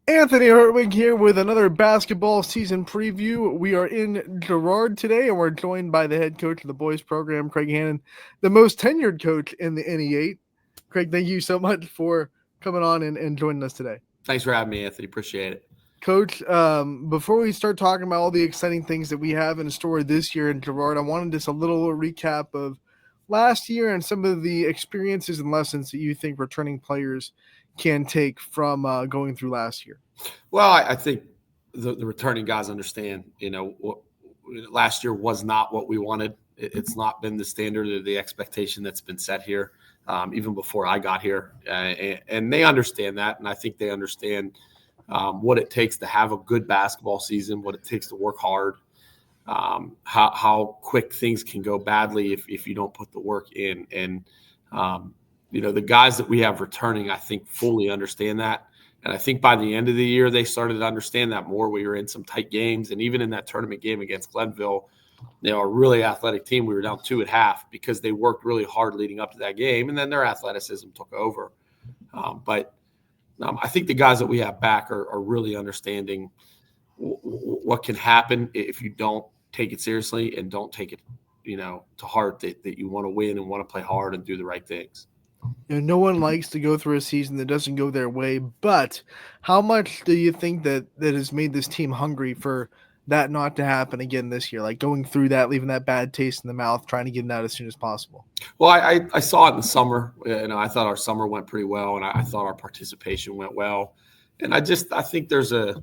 Anthony Hartwig here with another basketball season preview. We are in Girard today, and we're joined by the head coach of the boys program, Craig Hannon, the most tenured coach in the NE8. Craig, thank you so much for coming on and joining us today. Thanks for having me, Anthony. Appreciate it. Coach, before we start talking about all the exciting things that we have in store this year in Girard, I wanted just a little recap of last year and some of the experiences and lessons that you think returning players can take from going through last year. Well, I think the returning guys understand, last year was not what we wanted. It's not been the standard or the expectation that's been set here, even before I got here. And they understand that. And I think they understand what it takes to have a good basketball season, what it takes to work hard, how quick things can go badly if you don't put the work in. And, the guys that we have returning, I think, fully understand that. And I think by the end of the year, they started to understand that more. We were in some tight games. And even in that tournament game against Glenville, a really athletic team, we were down 2 at half because they worked really hard leading up to that game. And then their athleticism took over. But I think the guys that we have back are really understanding what can happen if you don't take it seriously and don't take it, to heart that you want to win and want to play hard and do the right things. No one likes to go through a season that doesn't go their way, but how much do you think that has made this team hungry for that not to happen again this year? Like going through that, leaving that bad taste in the mouth, trying to get it out as soon as possible. Well, I saw it in the summer. I thought our summer went pretty well, and I thought our participation went well. And I think there's a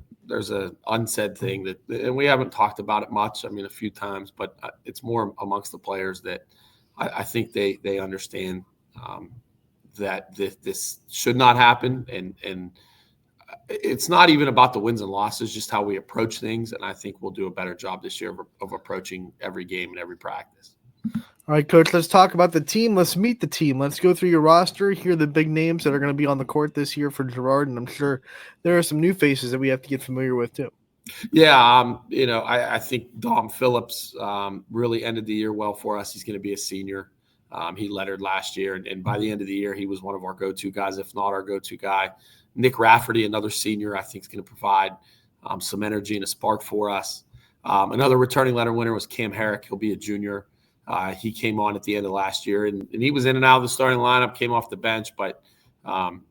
unsaid thing and we haven't talked about it much. I mean, a few times, but it's more amongst the players that I think they understand that this should not happen. And it's not even about the wins and losses, just how we approach things. And I think we'll do a better job this year of approaching every game and every practice. All right, Coach, let's talk about the team. Let's meet the team. Let's go through your roster. Here are the big names that are going to be on the court this year for Girard, and I'm sure there are some new faces that we have to get familiar with too. Yeah, I think Dom Phillips really ended the year well for us. He's going to be a senior. He lettered last year, and by the end of the year, he was one of our go-to guys, if not our go-to guy. Nick Rafferty, another senior, I think is going to provide some energy and a spark for us. Another returning letter winner was Cam Herrick. He'll be a junior. He came on at the end of last year, and he was in and out of the starting lineup, came off the bench, but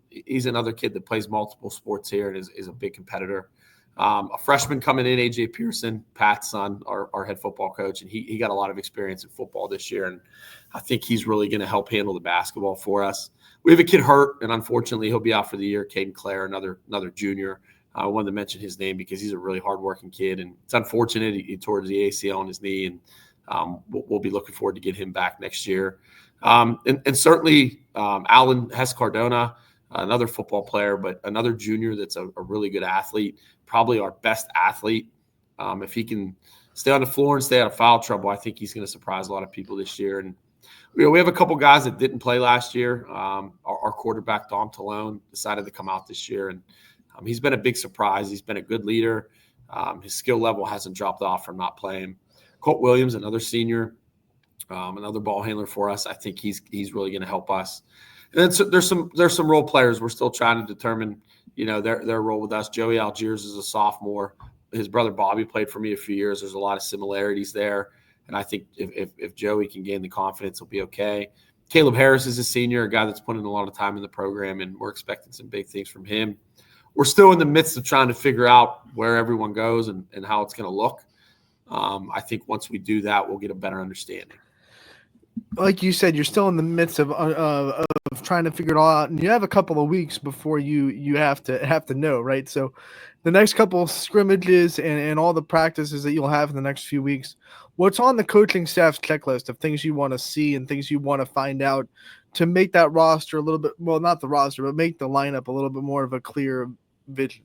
he's another kid that plays multiple sports here and is a big competitor. A freshman coming in, A.J. Pearson, Pat's son, our head football coach, and he got a lot of experience in football this year, and I think he's really going to help handle the basketball for us. We have a kid hurt, and unfortunately he'll be out for the year, Caden Clare, another junior. I wanted to mention his name because he's a really hardworking kid, and it's unfortunate he tore the ACL on his knee, and we'll be looking forward to get him back next year. And certainly Alan Hess-Cardona, another football player, but another junior that's a really good athlete, probably our best athlete. If he can stay on the floor and stay out of foul trouble, I think he's going to surprise a lot of people this year. And we have a couple guys that didn't play last year. Our quarterback, Dom Talone, decided to come out this year, and he's been a big surprise. He's been a good leader. His skill level hasn't dropped off from not playing. Colt Williams, another senior, another ball handler for us. I think he's really going to help us. And then there's some role players we're still trying to determine, their role with us. Joey Algiers is a sophomore. His brother Bobby played for me a few years. There's a lot of similarities there, and I think if Joey can gain the confidence, he'll be okay. Caleb Harris is a senior, a guy that's put in a lot of time in the program, and we're expecting some big things from him. We're still in the midst of trying to figure out where everyone goes and how it's going to look. I think once we do that, we'll get a better understanding. Like you said, you're still in the midst of trying to figure it all out, and you have a couple of weeks before you have to know, right? So the next couple of scrimmages and all the practices that you'll have in the next few weeks, what's on the coaching staff's checklist of things you want to see and things you want to find out to make that roster a little bit, well, not the roster, but make the lineup a little bit more of a clear vision?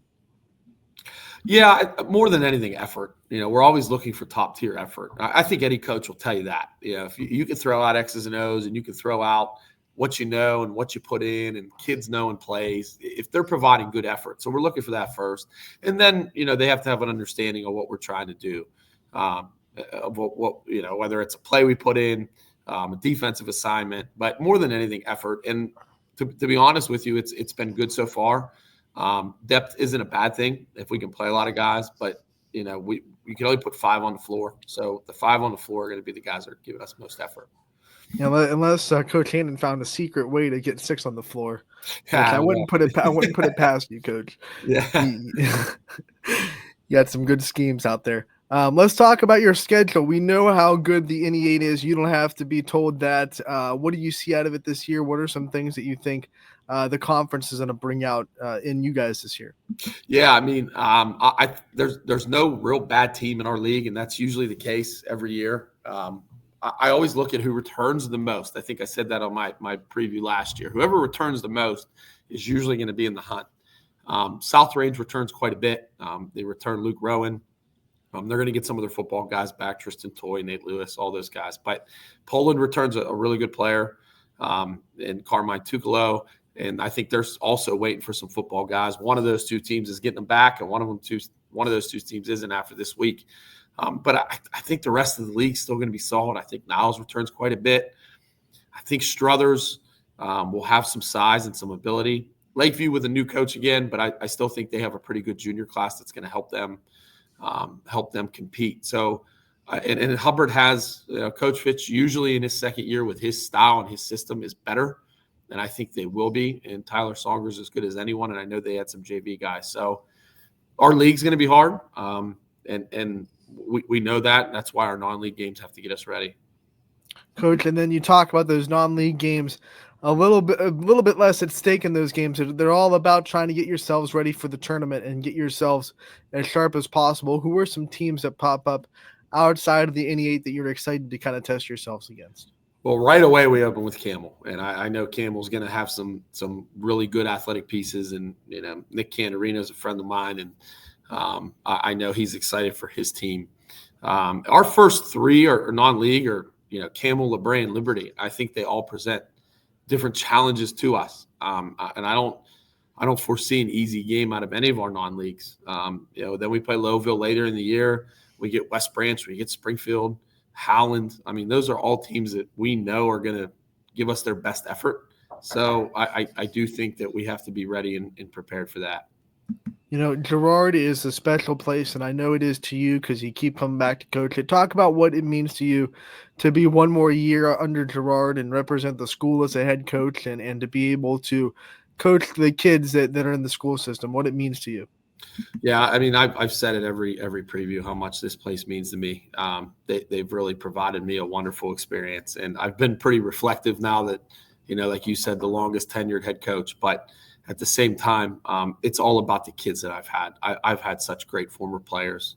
Yeah, more than anything, effort. We're always looking for top tier effort. I think any coach will tell you that. If you can throw out X's and O's and you can throw out what you know and what you put in and kids know and plays, if they're providing good effort. So we're looking for that first. And then, they have to have an understanding of what we're trying to do. Of what whether it's a play we put in, a defensive assignment, but more than anything, effort. And to be honest with you, it's been good so far. Depth isn't a bad thing if we can play a lot of guys, but we can only put 5 on the floor. So the 5 on the floor are going to be the guys that are giving us most effort. Unless Coach Hannon found a secret way to get 6 on the floor, which Yeah, I wouldn't put it. I wouldn't put it past you, Coach. yeah. You, you had some good schemes out there. Let's talk about your schedule. We know how good the NE8 is. You don't have to be told that. What do you see out of it this year? What are some things that you think the conference is going to bring out in you guys this year? Yeah, I mean, there's no real bad team in our league, and that's usually the case every year. I always look at who returns the most. I think I said that on my preview last year. Whoever returns the most is usually going to be in the hunt. South Range returns quite a bit. They return Luke Rowan. They're going to get some of their football guys back, Tristan Toy, Nate Lewis, all those guys. But Poland returns a really good player, and Carmine Tucolo. And I think they're also waiting for some football guys. One of those 2 teams is getting them back, and one of those 2 teams isn't after this week. But I think the rest of the league's still going to be solid. I think Niles returns quite a bit. I think Struthers will have some size and some ability. Lakeview with a new coach again, but I still think they have a pretty good junior class that's going to help them compete. So, and Hubbard has Coach Fitch usually in his second year with his style and his system is better, and I think they will be. And Tyler Songer's as good as anyone, and I know they had some JV guys. So our league's going to be hard, and we know that. And that's why our non-league games have to get us ready. Coach, and then you talk about those non-league games, a little bit less at stake in those games. They're all about trying to get yourselves ready for the tournament and get yourselves as sharp as possible. Who are some teams that pop up outside of the NE8 that you're excited to kind of test yourselves against? Well, right away we open with Camel, and I know Camel's going to have some really good athletic pieces, and Nick Canarino is a friend of mine, and I know he's excited for his team. Our first 3 are non-league, or Camel, LeBray, Liberty. I think they all present different challenges to us, and I don't foresee an easy game out of any of our non-leagues. Then we play Lowville later in the year. We get West Branch, we get Springfield, Howland. I mean, those are all teams that we know are going to give us their best effort. So I do think that we have to be ready and prepared for that. Girard is a special place, and I know it is to you because you keep coming back to coach it. Talk about what it means to you to be one more year under Girard and represent the school as a head coach, and to be able to coach the kids that are in the school system, what it means to you. Yeah, I mean, I've said it every preview how much this place means to me. They've really provided me a wonderful experience, and I've been pretty reflective now that, like you said, the longest tenured head coach. But at the same time, it's all about the kids that I've had. I've had such great former players,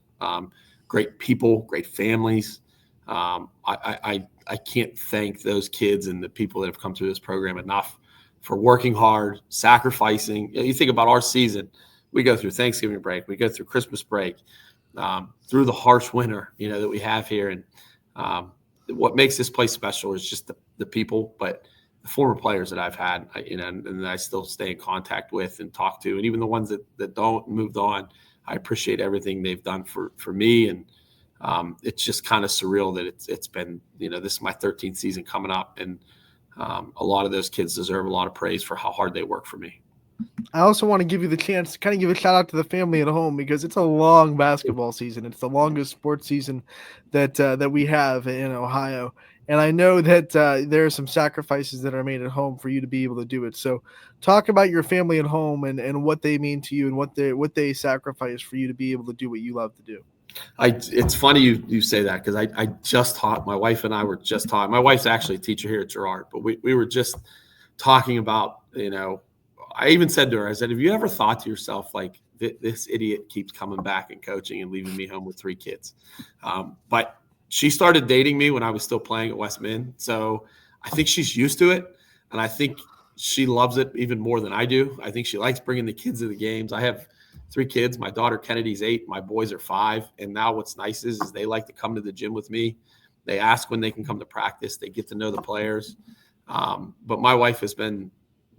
great people, great families. I can't thank those kids and the people that have come through this program enough for working hard, sacrificing. You think about our season. We go through Thanksgiving break. We go through Christmas break, through the harsh winter, that we have here. And what makes this place special is just the people, but the former players that I've had, and that I still stay in contact with and talk to, and even the ones that don't moved on, I appreciate everything they've done for me. And it's just kind of surreal that it's been, this is my 13th season coming up, and a lot of those kids deserve a lot of praise for how hard they work for me. I also want to give you the chance to kind of give a shout out to the family at home because it's a long basketball season. It's the longest sports season that we have in Ohio. And I know that there are some sacrifices that are made at home for you to be able to do it. So talk about your family at home and what they mean to you and what they sacrifice for you to be able to do what you love to do. It's funny you say that because I just taught, my wife and I were just taught. My wife's actually a teacher here at Girard, but we were just talking about, I even said to her, I said, have you ever thought to yourself, like, this idiot keeps coming back and coaching and leaving me home with 3 kids? But she started dating me when I was still playing at West Min. So I think she's used to it. And I think she loves it even more than I do. I think she likes bringing the kids to the games. I have 3 kids. My daughter Kennedy's 8. My boys are 5. And now what's nice is they like to come to the gym with me. They ask when they can come to practice. They get to know the players. But my wife has been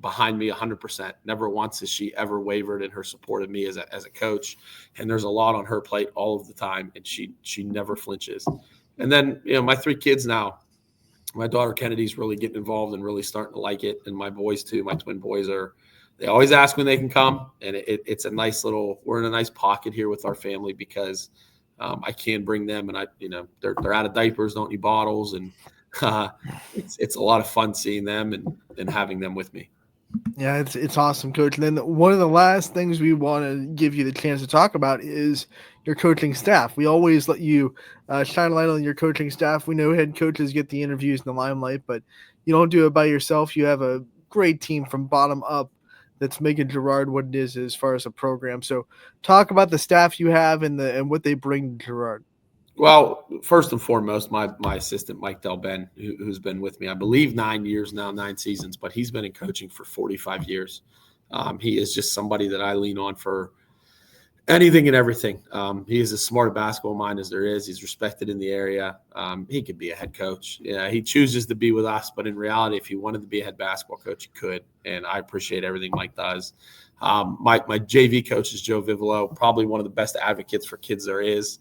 behind me 100%. Never once has she ever wavered in her support of me as a coach. And there's a lot on her plate all of the time, and she never flinches. And then, my 3 kids now, my daughter Kennedy's really getting involved and really starting to like it. And my boys too, my twin boys are They always ask when they can come, and it's a nice little. We're in a nice pocket here with our family because I can bring them, and they're out of diapers, don't need bottles, and it's a lot of fun seeing them and having them with me. Yeah, it's awesome, Coach. And then one of the last things we want to give you the chance to talk about is your coaching staff. We always let you shine a light on your coaching staff. We know head coaches get the interviews in the limelight, but you don't do it by yourself. You have a great team from bottom up that's making Girard what it is as far as a program. So talk about the staff you have and what they bring to Girard. Well, first and foremost, my assistant, Mike Delben, who's been with me, I believe 9 years now, 9 seasons, but he's been in coaching for 45 years. He is just somebody that I lean on for anything and everything. He is as smart a basketball mind as there is. He's respected in the area. He could be a head coach. Yeah, he chooses to be with us, but in reality, if he wanted to be a head basketball coach, he could. And I appreciate everything Mike does. My JV coach is Joe Vivolo, probably one of the best advocates for kids there is.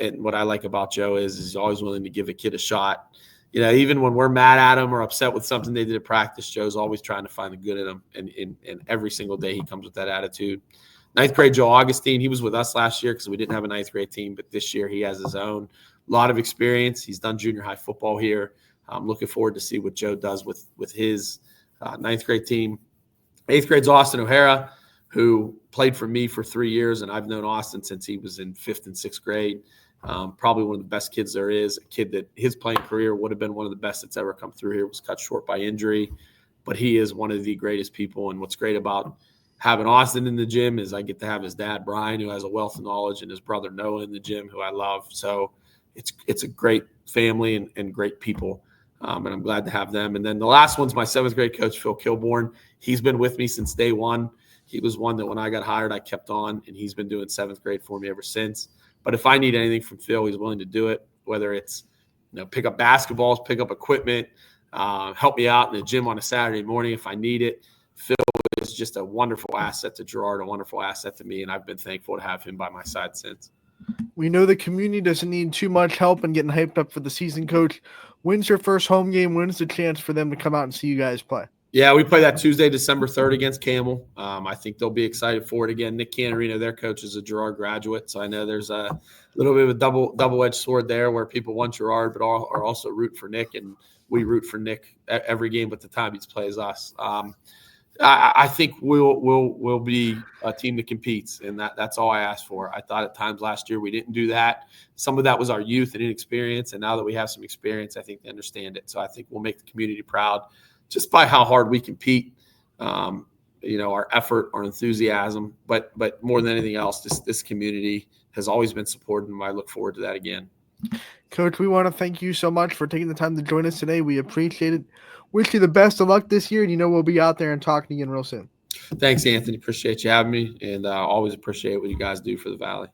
And what I like about Joe is he's always willing to give a kid a shot. Even when we're mad at him or upset with something they did at practice, Joe's always trying to find the good in them. And every single day he comes with that attitude. Ninth grade Joe Augustine, he was with us last year because we didn't have a ninth grade team, but this year he has his own. A lot of experience. He's done junior high football here. I'm looking forward to see what Joe does with his ninth grade team. Eighth grade's Austin O'Hara, who played for me for 3 years, and I've known Austin since he was in 5th and 6th grade. Probably one of the best kids there is, a kid that his playing career would have been one of the best that's ever come through here, was cut short by injury, but he is one of the greatest people. And what's great about having Austin in the gym is I get to have his dad, Brian, who has a wealth of knowledge, and his brother, Noah, in the gym, who I love. So it's a great family and great people. And I'm glad to have them. And then the last one's my 7th grade coach, Phil Kilborn. He's been with me since day one. He was one that when I got hired, I kept on, and he's been doing 7th grade for me ever since. But if I need anything from Phil, he's willing to do it, whether it's pick up basketballs, pick up equipment, help me out in the gym on a Saturday morning if I need it. Phil is just a wonderful asset to Girard, a wonderful asset to me, and I've been thankful to have him by my side since. We know the community doesn't need too much help in getting hyped up for the season, Coach. When's your first home game? When's the chance for them to come out and see you guys play? Yeah, we play that Tuesday, December 3rd against Camel. I think they'll be excited for it again. Nick Canarino, their coach, is a Girard graduate, so I know there's a little bit of a double-edged sword there where people want Girard but are also root for Nick, and we root for Nick every game but the time he plays us. I think we'll be a team that competes, and that's all I asked for. I thought at times last year we didn't do that. Some of that was our youth and inexperience, and now that we have some experience, I think they understand it. So I think we'll make the community proud just by how hard we compete, our effort, our enthusiasm, but more than anything else, this community has always been supported, and I look forward to that again. Coach, we want to thank you so much for taking the time to join us today. We appreciate it. Wish you the best of luck this year, and we'll be out there and talking again real soon. Thanks, Anthony. Appreciate you having me, and always appreciate what you guys do for the Valley.